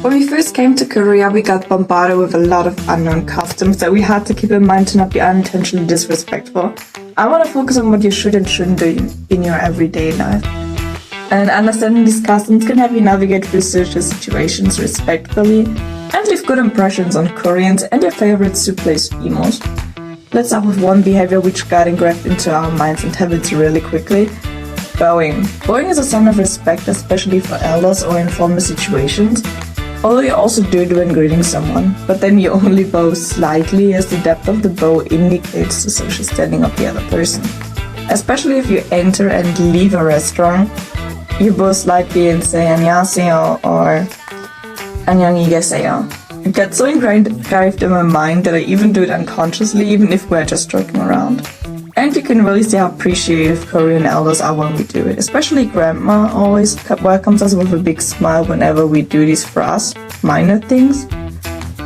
When we first came to Korea, we got bombarded with a lot of unknown customs that we had to keep in mind to not be unintentionally disrespectful. I want to focus on what you should and shouldn't do in your everyday life. And understanding these customs can help you navigate through social situations respectfully and leave good impressions on Koreans and their favorite soup-place emos. Let's start with one behavior which got engraved into our minds and habits really quickly. Bowing. Bowing is a sign of respect, especially for elders or in formal situations. Although you also do it when greeting someone, but then you only bow slightly as the depth of the bow indicates the social standing of the other person. Especially if you enter and leave a restaurant, you bow slightly and say 안녕하세요 or 안녕히 계세요. It got so engraved in my mind that I even do it unconsciously, even if we're just joking around. And you can really see how appreciative Korean elders are when we do it. Especially grandma always welcomes us with a big smile whenever we do these for us minor things.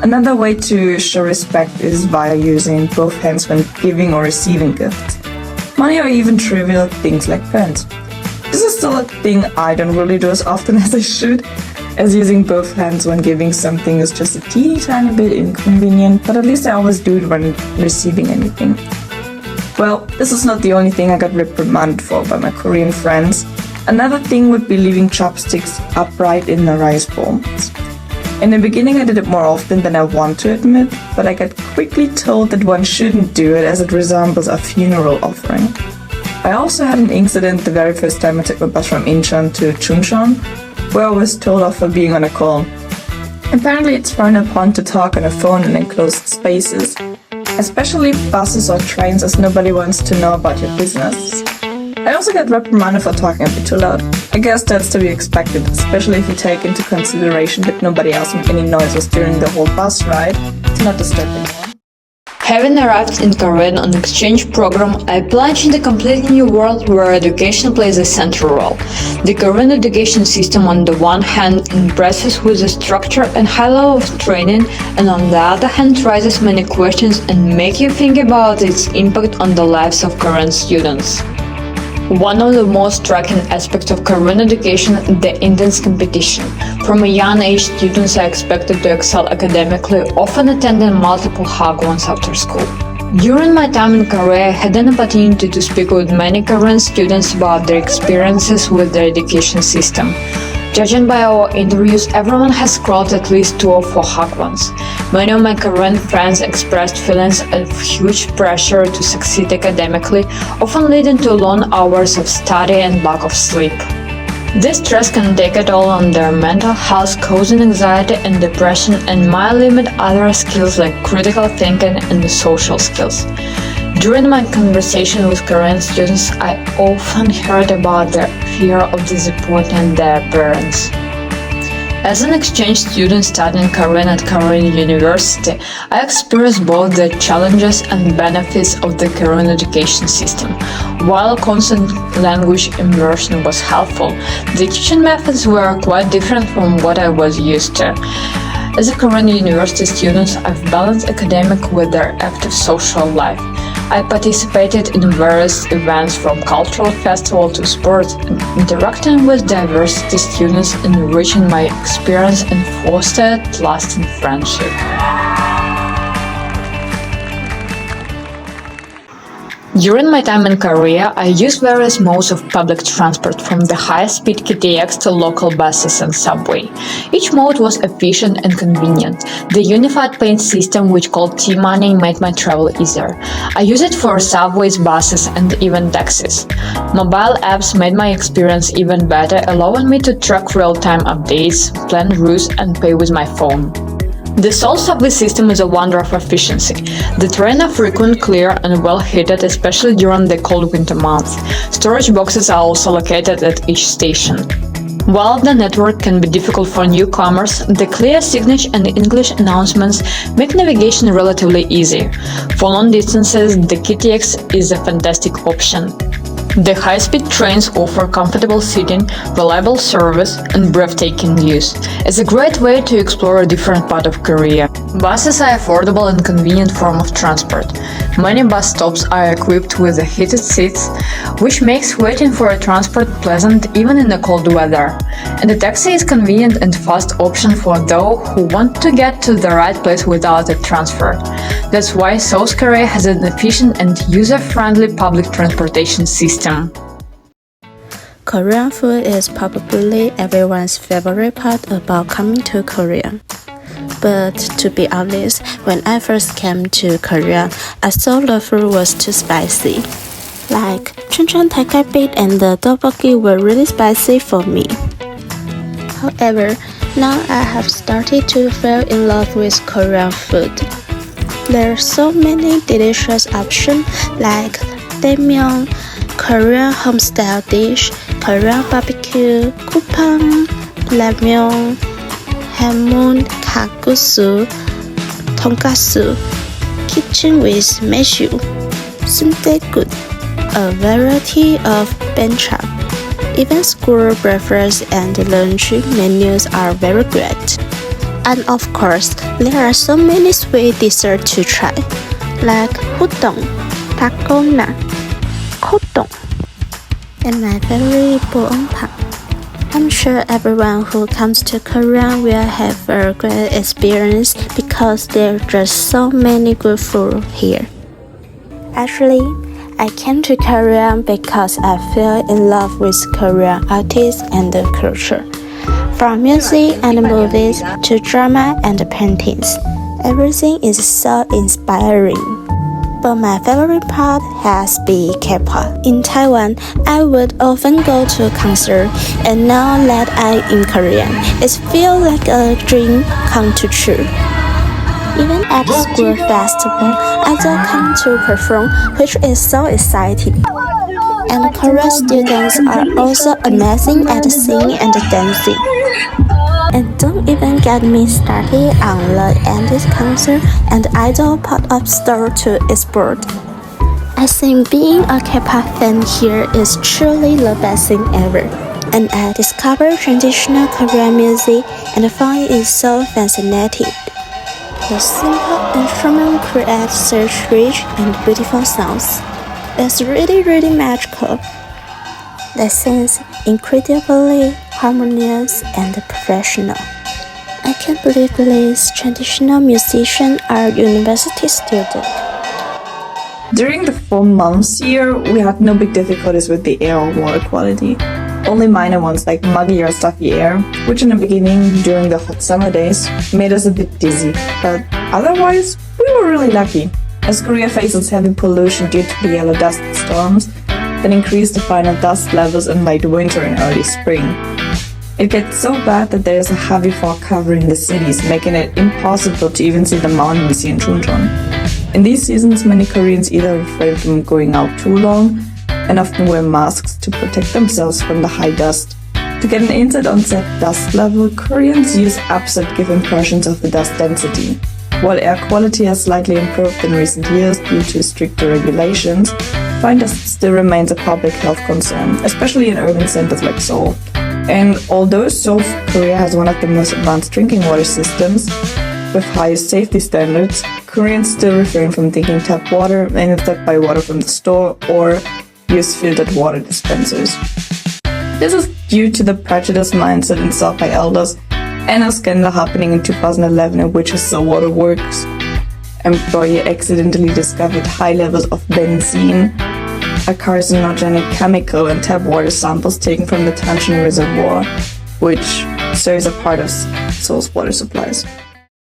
Another way to show respect is via using both hands when giving or receiving gifts. Money or even trivial things like pens. This is still a thing I don't really do as often as I should, as using both hands when giving something is just a teeny tiny bit inconvenient, but at least I always do it when receiving anything. Well, this is not the only thing I got reprimanded for by my Korean friends. Another thing would be leaving chopsticks upright in the rice bowl. In the beginning I did it more often than I want to admit, but I got quickly told that one shouldn't do it as it resembles a funeral offering. I also had an incident the very first time I took my bus from Incheon to Chungcheon, where I was told off for being on a call. Apparently it's frowned upon to talk on a phone in enclosed spaces, especially buses or trains, as nobody wants to know about your business. I also get reprimanded for talking a bit too loud. I guess that's to be expected, especially if you take into consideration that nobody else made any noises during the whole bus ride. It's not disturbing. Having arrived in Korea on an exchange program, I plunged in a completely new world where education plays a central role. The Korean education system on the one hand impresses with the structure and high level of training, and on the other hand raises many questions and make you think about its impact on the lives of Korean students. One of the most striking aspects of Korean education is the intense competition. From a young age, students are expected to excel academically, often attending multiple hagwons after school. During my time in Korea, I had an opportunity to speak with many Korean students about their experiences with the education system. Judging by our interviews, everyone has scrolled at least 2 or 4 hagwons. Many of my Korean friends expressed feelings of huge pressure to succeed academically, often leading to long hours of study and lack of sleep. This stress can take a toll on their mental health, causing anxiety and depression, and might limit other skills like critical thinking and social skills. During my conversation with Korean students, I often heard about their fear of disappointing their parents. As an exchange student studying Korean at Korean University, I experienced both the challenges and benefits of the Korean education system. While constant language immersion was helpful, the teaching methods were quite different from what I was used to. As a Korean university student, I've balanced academic with their active social life. I participated in various events from cultural festival to sports, and interacting with diversity students enriching my experience and fostered lasting friendship. During my time in Korea, I used various modes of public transport, from the high-speed KTX to local buses and subway. Each mode was efficient and convenient. The unified payment system, which called T-Money, made my travel easier. I used it for subways, buses, and even taxis. Mobile apps made my experience even better, allowing me to track real-time updates, plan routes, and pay with my phone. The Seoul subway system is a wonder of efficiency. The trains are frequent, clear, and well heated, especially during the cold winter months. Storage boxes are also located at each station. While the network can be difficult for newcomers, the clear signage and English announcements make navigation relatively easy. For long distances, the KTX is a fantastic option. The high-speed trains offer comfortable seating, reliable service, and breathtaking views. It's a great way to explore a different part of Korea. Buses are affordable and convenient form of transport. Many bus stops are equipped with heated seats, which makes waiting for a transport pleasant even in the cold weather. And the taxi is convenient and fast option for those who want to get to the right place without a transfer. That's why South Korea has an efficient and user-friendly public transportation system. Korean food is probably everyone's favorite part about coming to Korea. But to be honest, when I first came to Korea, I thought the food was too spicy. Like, chuncheon taekalbit and the tteokbokki were really spicy for me. However, now I have started to fall in love with Korean food. There are so many delicious options like daemyeon, Korean home-style dish, Korean barbecue, kupang, ramyeon, hamon, kalguksu, tonkatsu, kitchen with meshu, sundae-gu, a variety of bancha. Even school breakfast and lunch menus are very great. And of course, there are so many sweet desserts to try, like hudong, pakona, kodong, and my favorite boonpang. I'm sure everyone who comes to Korea will have a great experience because there are just so many good food here. Actually, I came to Korea because I fell in love with Korean artists and the culture. From music and movies to drama and paintings, everything is so inspiring. But my favorite part has been K-pop. In Taiwan, I would often go to a concert, and now that I'm in Korea, it feels like a dream come true. Even at school festival, idols come to perform, which is so exciting. And Korean students are also amazing at singing and dancing. And don't even get me started on the ended concert and idol pop-up store to explore. I think being a K-pop fan here is truly the best thing ever. And I discovered traditional Korean music and find it so fascinating. The simple instrument creates such rich and beautiful sounds. It's really magical. They seem incredibly harmonious and professional. I can't believe these traditional musicians are university students. During the 4 months here, we had no big difficulties with the air or water quality. Only minor ones like muggy or stuffy air, which in the beginning, during the hot summer days, made us a bit dizzy. But otherwise, we were really lucky, as Korea faces heavy pollution due to the yellow dust storms that increase the final dust levels in late winter and early spring. It gets so bad that there is a heavy fog covering the cities, making it impossible to even see the mountain we see in Chuncheon. In these seasons, many Koreans either refrain from going out too long and often wear masks to protect themselves from the high dust. To get an insight on said dust level, Koreans use apps that give impressions of the dust density. While air quality has slightly improved in recent years due to stricter regulations, fine dust still remains a public health concern, especially in urban centers like Seoul. And although South Korea has one of the most advanced drinking water systems with highest safety standards, Koreans still refrain from drinking tap water and instead buy water from the store or use filtered water dispensers. This is due to the prejudiced mindset installed by elders and a scandal happening in 2011 in which a Seoul Water Works employee accidentally discovered high levels of benzene, a carcinogenic chemical, in tap water samples taken from the Tanchon Reservoir, which serves a part of Seoul's water supplies.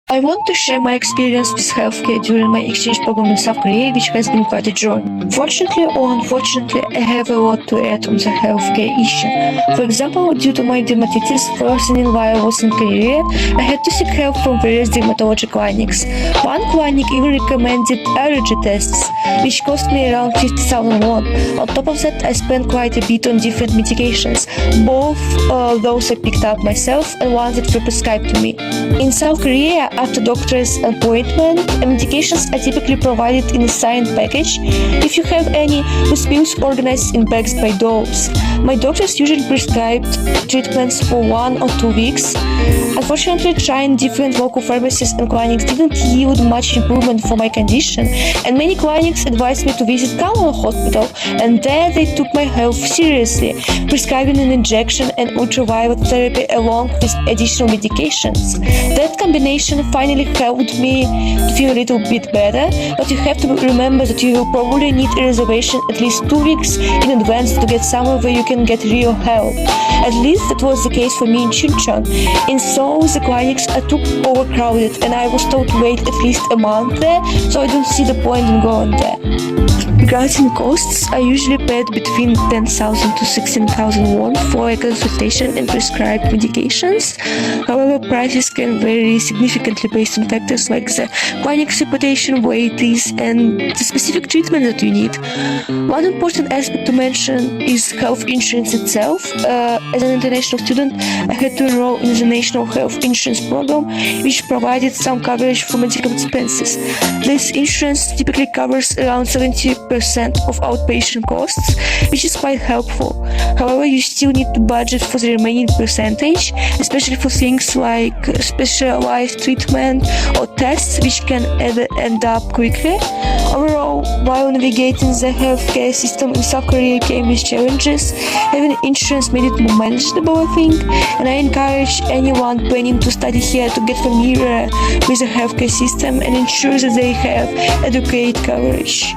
I want to share my experience with healthcare during my exchange program in South Korea, which has been quite a joy. Fortunately or unfortunately, I have a lot to add on the healthcare issue. For example, due to my dermatitis worsening while I was in Korea, I had to seek help from various dermatology clinics. One clinic even recommended allergy tests, which cost me around 50,000 won. On top of that, I spent quite a bit on different medications, both those I picked up myself and ones that were prescribed to me. In South Korea, after doctor's appointment, and medications are typically provided in a signed package, if you have any, with pills organized in bags by dose. My doctors usually prescribed treatments for 1 or 2 weeks. Unfortunately, trying different local pharmacies and clinics didn't yield much improvement for my condition, and many clinics advised me to visit Carmel Hospital, and there they took my health seriously, prescribing an injection and ultraviolet therapy along with additional medications. That combination finally helped me to feel a little bit better, but you have to remember that you will probably need a reservation at least 2 weeks in advance to get somewhere where you can get real help. At least that was the case for me in Chuncheon. In Seoul, the clinics are too overcrowded, and I was told to wait at least a month there, so I don't see the point in going there. Regarding costs, I usually paid between 10,000 to 16,000 won for a consultation and prescribed medications. However, prices can vary significantly based on factors like the clinic's reputation, wait list, and the specific treatment that you need. One important aspect to mention is health insurance itself. As an international student, I had to enroll in the National Health Insurance Program, which provided some coverage for medical expenses. This insurance typically covers around 70% of outpatient costs, which is quite helpful. However, you still need to budget for the remaining percentage, especially for things like specialized treatment or tests, which can end up quickly. Overall, while navigating the healthcare system in South Korea came with challenges, having insurance made it more manageable, I think, and I encourage anyone planning to study here to get familiar with the healthcare system and ensure that they have adequate coverage.